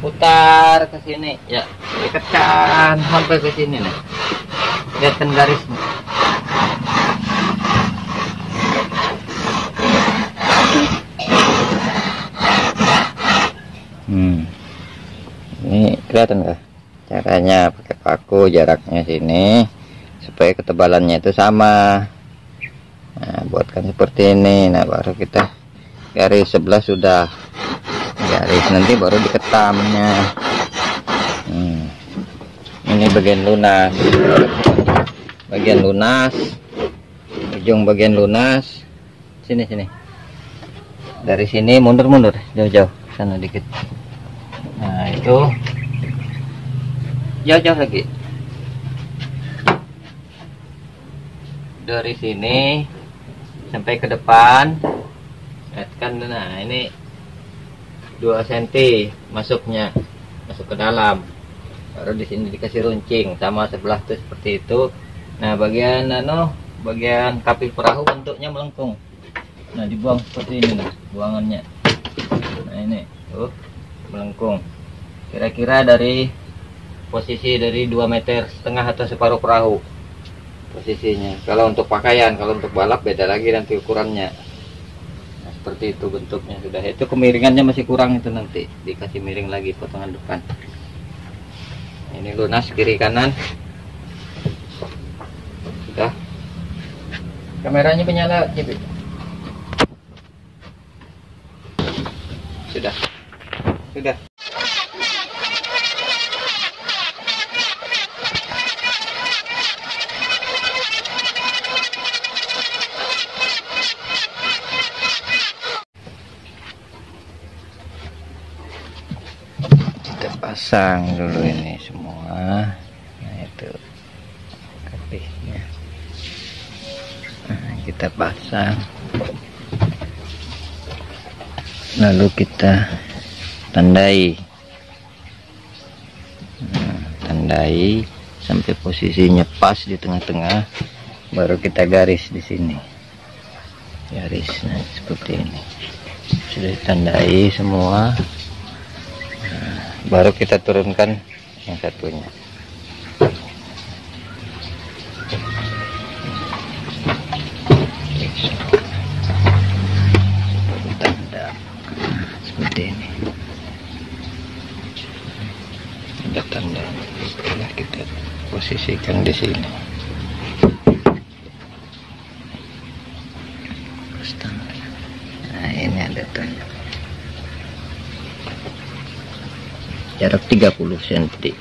putar ke sini ya, dekatkan sampai ke sini nih, lihatkan garisnya. Ini kelihatan nggak caranya? Pakai paku, jaraknya sini supaya ketebalannya itu sama. Nah, buatkan seperti ini. Nah, baru kita garis sebelah sudah garis, nanti baru diketamnya. Ini bagian lunas, ujung bagian lunas. Sini dari sini mundur jauh sana dikit. Nah, itu jauh lagi dari sini sampai ke depan, lihatkan. Nah, ini 2 cm masuk ke dalam, baru di sini dikasih runcing sama sebelah tuh seperti itu. Nah, bagian kapil perahu bentuknya melengkung. Nah, dibuang seperti ini nih buangannya. Nah, ini tuh melengkung, kira-kira dari posisi dari 2,5 meter atau separuh perahu posisinya. Kalau untuk pakaian, kalau untuk balap beda lagi nanti ukurannya. Nah, seperti itu bentuknya. Sudah, itu kemiringannya masih kurang, itu nanti dikasih miring lagi potongan depan. Ini lunas kiri kanan sudah. Kameranya menyala, Cipi. Sudah. Kita pasang dulu ini semua. Nah, itu kapihnya. Nah, kita pasang. Lalu kita tandai sampai posisinya pas di tengah-tengah, baru kita garis di sini, garis. Nah, seperti ini sudah ditandai semua. Nah, baru kita turunkan yang satunya. Ada tanda, setelah kita posisikan di sini. Nah, ini ada tanda jarak 30 cm.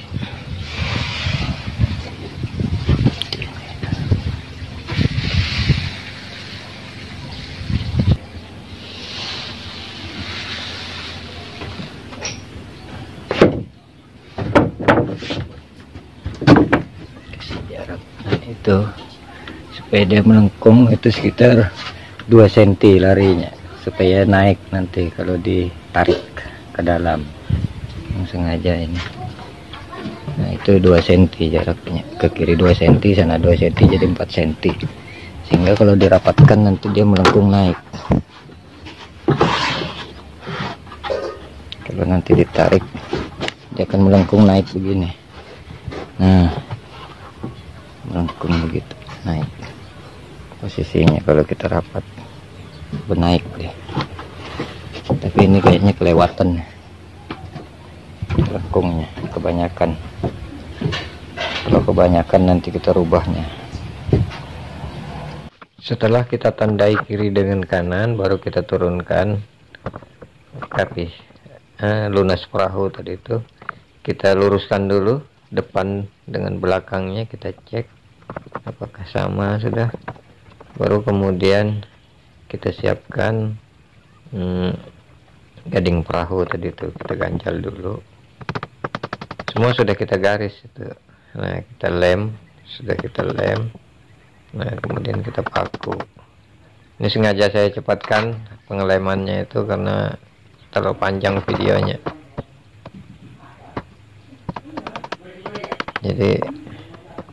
Itu supaya dia melengkung, itu sekitar 2 cm larinya, supaya naik nanti kalau ditarik ke dalam. Langsung aja ini. Nah, itu 2 cm jaraknya, ke kiri 2 cm, sana 2 cm, jadi 4 cm, sehingga kalau dirapatkan nanti dia melengkung naik. Kalau nanti ditarik dia akan melengkung naik begini. Nah, melengkung begitu naik posisinya kalau kita rapat, benaik deh. Tapi ini kayaknya kelewatan melengkungnya kebanyakan. Kalau kebanyakan nanti kita rubahnya. Setelah kita tandai kiri dengan kanan, baru kita turunkan kapih lunas perahu tadi itu. Kita luruskan dulu depan dengan belakangnya, kita cek apakah sama sudah. Baru kemudian kita siapkan gading perahu tadi itu, kita ganjal dulu. Semua sudah kita garis itu. Nah, kita lem, sudah kita lem. Nah, kemudian kita paku. Ini sengaja saya cepatkan pengelemannya itu karena terlalu panjang videonya. Jadi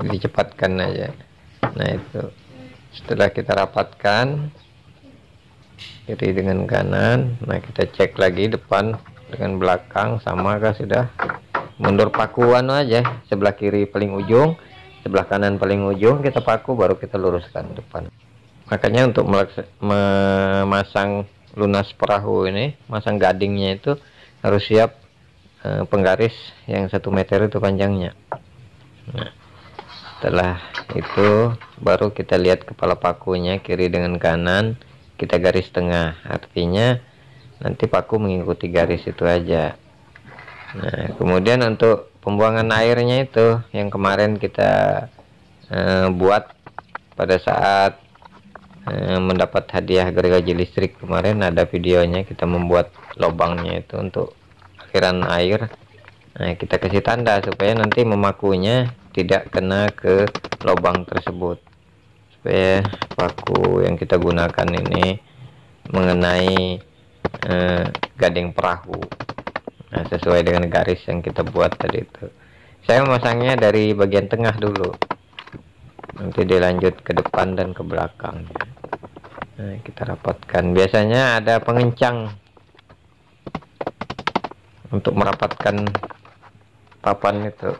dicepatkan aja. Nah, itu setelah kita rapatkan kiri dengan kanan. Nah, kita cek lagi depan dengan belakang sama kah sudah. Mundur paku aja, sebelah kiri paling ujung, sebelah kanan paling ujung kita paku, baru kita luruskan depan. Makanya untuk memasang lunas perahu ini, masang gadingnya itu harus siap penggaris yang 1 meter itu panjangnya. Nah, setelah itu baru kita lihat kepala pakunya kiri dengan kanan, kita garis tengah, artinya nanti paku mengikuti garis itu aja. Nah, kemudian untuk pembuangan airnya itu yang kemarin kita buat pada saat mendapat hadiah gergaji listrik kemarin, ada videonya kita membuat lubangnya itu untuk aliran air. Nah, kita kasih tanda supaya nanti memakunya tidak kena ke lubang tersebut, supaya paku yang kita gunakan ini mengenai gading perahu. Nah, sesuai dengan garis yang kita buat tadi itu. Saya memasangnya dari bagian tengah dulu, nanti dilanjut ke depan dan ke belakang. Nah, kita rapatkan. Biasanya ada pengencang untuk merapatkan papan itu,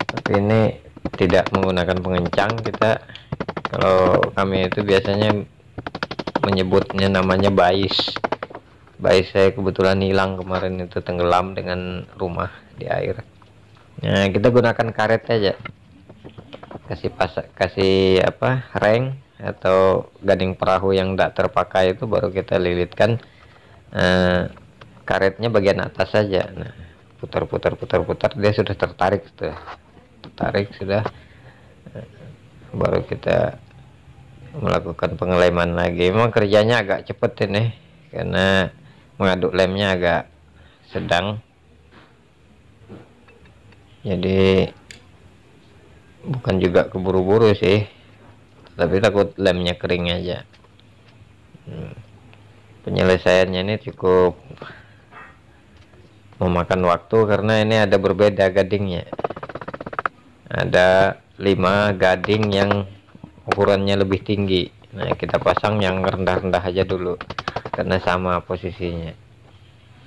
tapi ini tidak menggunakan pengencang. Kita, kalau kami itu biasanya menyebutnya namanya bais. Bais saya kebetulan hilang kemarin, itu tenggelam dengan rumah di air. Nah, kita gunakan karet aja, kasih reng atau gading perahu yang tidak terpakai itu, baru kita lilitkan karetnya bagian atas saja. Nah, putar, dia sudah tertarik, sudah baru kita melakukan pengeleman lagi. Memang kerjanya agak cepet ini, karena mengaduk lemnya agak sedang, jadi bukan juga keburu-buru sih, tapi takut lemnya kering aja. Penyelesaiannya ini cukup memakan waktu, karena ini ada berbeda gadingnya. Ada 5 gading yang ukurannya lebih tinggi. Nah, kita pasang yang rendah-rendah aja dulu, karena sama posisinya.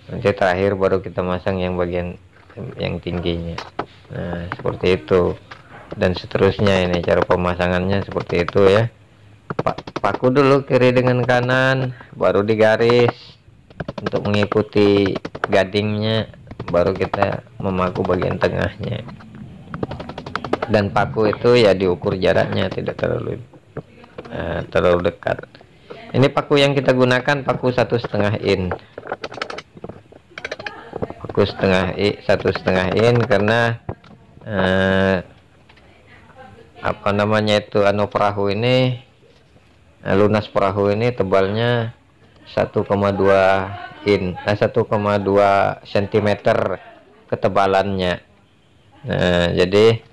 Nanti terakhir baru kita masang yang bagian yang tingginya. Nah, seperti itu, dan seterusnya. Ini cara pemasangannya seperti itu ya. Paku dulu kiri dengan kanan, baru digaris untuk mengikuti gadingnya, baru kita memaku bagian tengahnya. Dan paku itu ya diukur jaraknya, tidak terlalu dekat. Ini paku yang kita gunakan paku 1,5 in. Paku 1,5 in, karena perahu ini, lunas perahu ini tebalnya 1,2 cm ketebalannya. Nah, jadi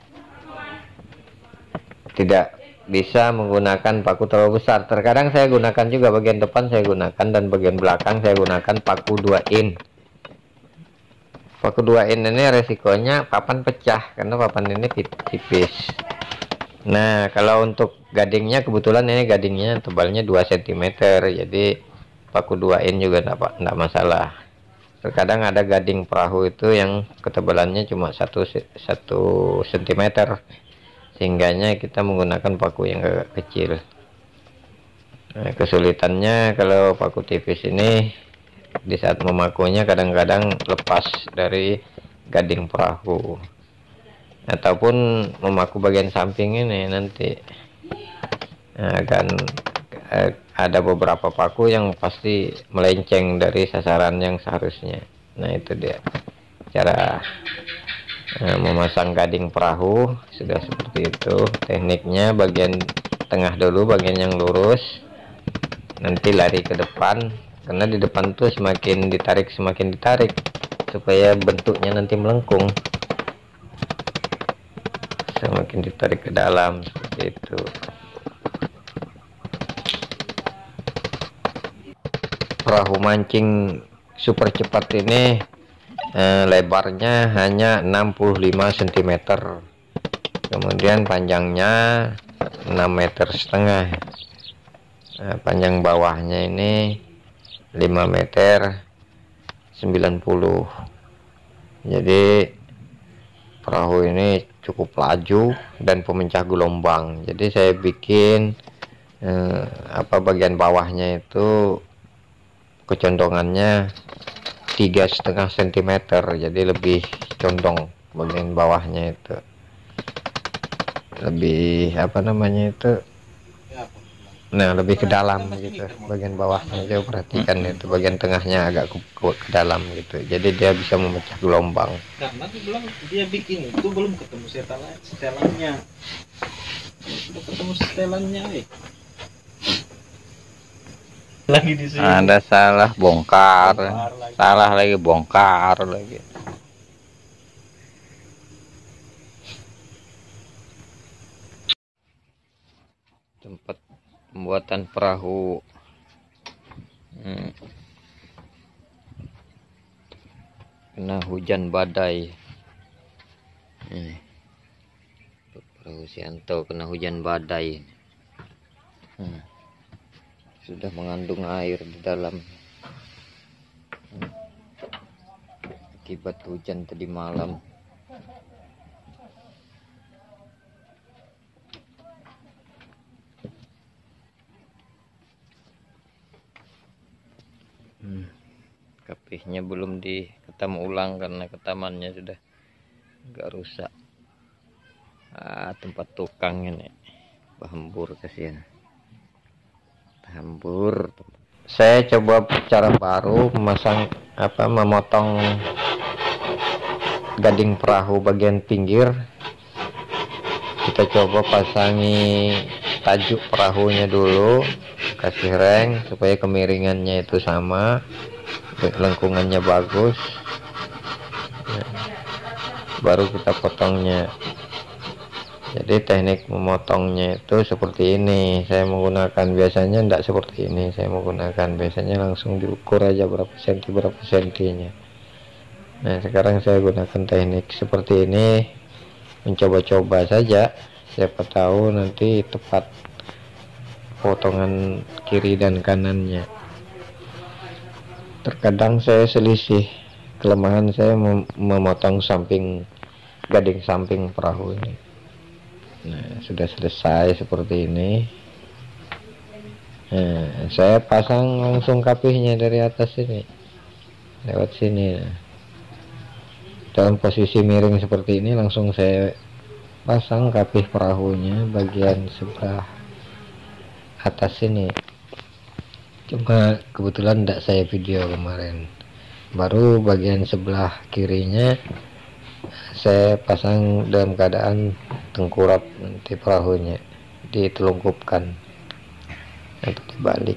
tidak bisa menggunakan paku terlalu besar. Terkadang saya gunakan juga bagian depan saya gunakan, dan bagian belakang saya gunakan paku 2 in. Paku 2 in ini resikonya papan pecah, karena papan ini tipis. Nah, kalau untuk gadingnya, kebetulan ini gadingnya tebalnya 2 cm, jadi paku 2 in juga tidak masalah. Terkadang ada gading perahu itu yang ketebalannya cuma 1 cm, sehingganya kita menggunakan paku yang agak kecil. Nah, kesulitannya kalau paku tipis ini, di saat memakunya kadang-kadang lepas dari gading perahu, ataupun memaku bagian samping ini nanti akan ada beberapa paku yang pasti melenceng dari sasaran yang seharusnya. Nah, itu dia cara memasang gading perahu. Sudah seperti itu tekniknya. Bagian tengah dulu, bagian yang lurus, nanti lari ke depan, karena di depan tuh semakin ditarik supaya bentuknya nanti melengkung, semakin ditarik ke dalam, seperti itu. Perahu mancing super cepat ini lebarnya hanya 65 cm, kemudian panjangnya 6,5 meter. Panjang bawahnya ini 5,9 meter, 90. Jadi perahu ini cukup laju dan pemecah gelombang. Jadi saya bikin bagian bawahnya itu kecondongannya 3,5 cm, jadi lebih condong bagian bawahnya itu, lebih lebih ke dalam gitu. Bagian bawahnya aja perhatikan itu, bagian tengahnya agak ke dalam gitu, jadi dia bisa memecah gelombang. Karena aku bilang dia bikin itu belum ketemu setelannya, belum ketemu setelannya. Lagi di sini. Anda salah bongkar lagi. Salah lagi bongkar lagi. Tempat pembuatan perahu. Kena hujan badai. Perahu Sianto kena hujan badai. Sudah mengandung air di dalam akibat hujan tadi malam. Kapihnya belum diketam ulang karena ketamannya sudah agak rusak. Tempat tukang ini hambur, kasihan. Hambur. Saya coba cara baru memotong gading perahu bagian pinggir. Kita coba pasangi tajuk perahunya dulu, kasih reng supaya kemiringannya itu sama, lengkungannya bagus. Baru kita potongnya. Jadi teknik memotongnya itu seperti ini. Saya menggunakan biasanya tidak seperti ini. Saya menggunakan biasanya langsung diukur aja berapa sentinya. Nah, sekarang saya gunakan teknik seperti ini, mencoba-coba saja. Siapa tahu nanti tepat potongan kiri dan kanannya. Terkadang saya selisih. Kelemahan saya memotong gading samping perahu ini. Nah, sudah selesai seperti ini. Nah, saya pasang langsung kapihnya dari atas ini, lewat sini. Nah, dalam posisi miring seperti ini langsung saya pasang kapih perahunya bagian sebelah atas ini. Cuma kebetulan tidak saya video kemarin. Baru bagian sebelah kirinya saya pasang dalam keadaan tengkurap, nanti perahunya ditelungkupkan atau dibalik.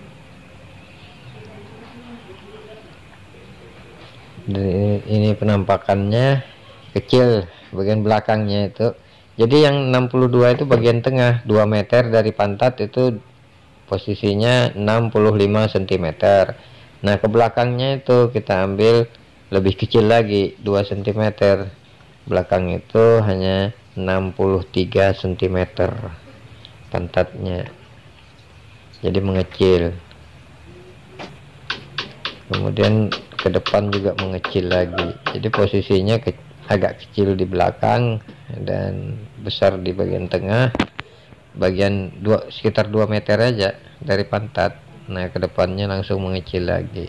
Dan ini penampakannya kecil bagian belakangnya itu. Jadi yang 62 itu bagian tengah, 2 meter dari pantat itu posisinya 65 cm. Nah, ke belakangnya itu kita ambil lebih kecil lagi, 2 cm. Belakang itu hanya 63 cm pantatnya, jadi mengecil. Kemudian ke depan juga mengecil lagi, jadi posisinya agak kecil di belakang dan besar di bagian tengah. Bagian sekitar 2 meter aja dari pantat. Nah, ke depannya langsung mengecil lagi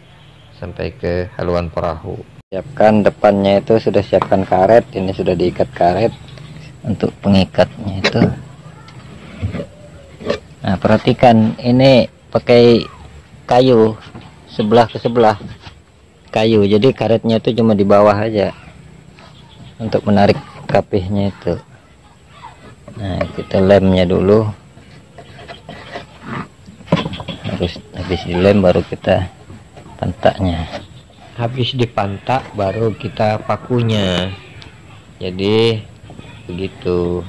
sampai ke haluan perahu. Siapkan depannya itu, sudah siapkan karet, ini sudah diikat karet untuk pengikatnya itu. Nah, perhatikan ini pakai kayu sebelah ke sebelah kayu, jadi karetnya itu cuma di bawah aja untuk menarik kapihnya itu. Nah, kita lemnya dulu, habis dilem baru kita pantaknya. Habis dipantak baru kita pakunya. Jadi begitu.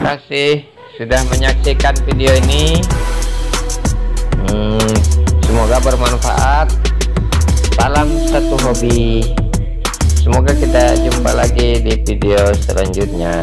kasih sudah menyaksikan video ini. Semoga bermanfaat. Salam satu hobi. Semoga kita jumpa lagi di video selanjutnya.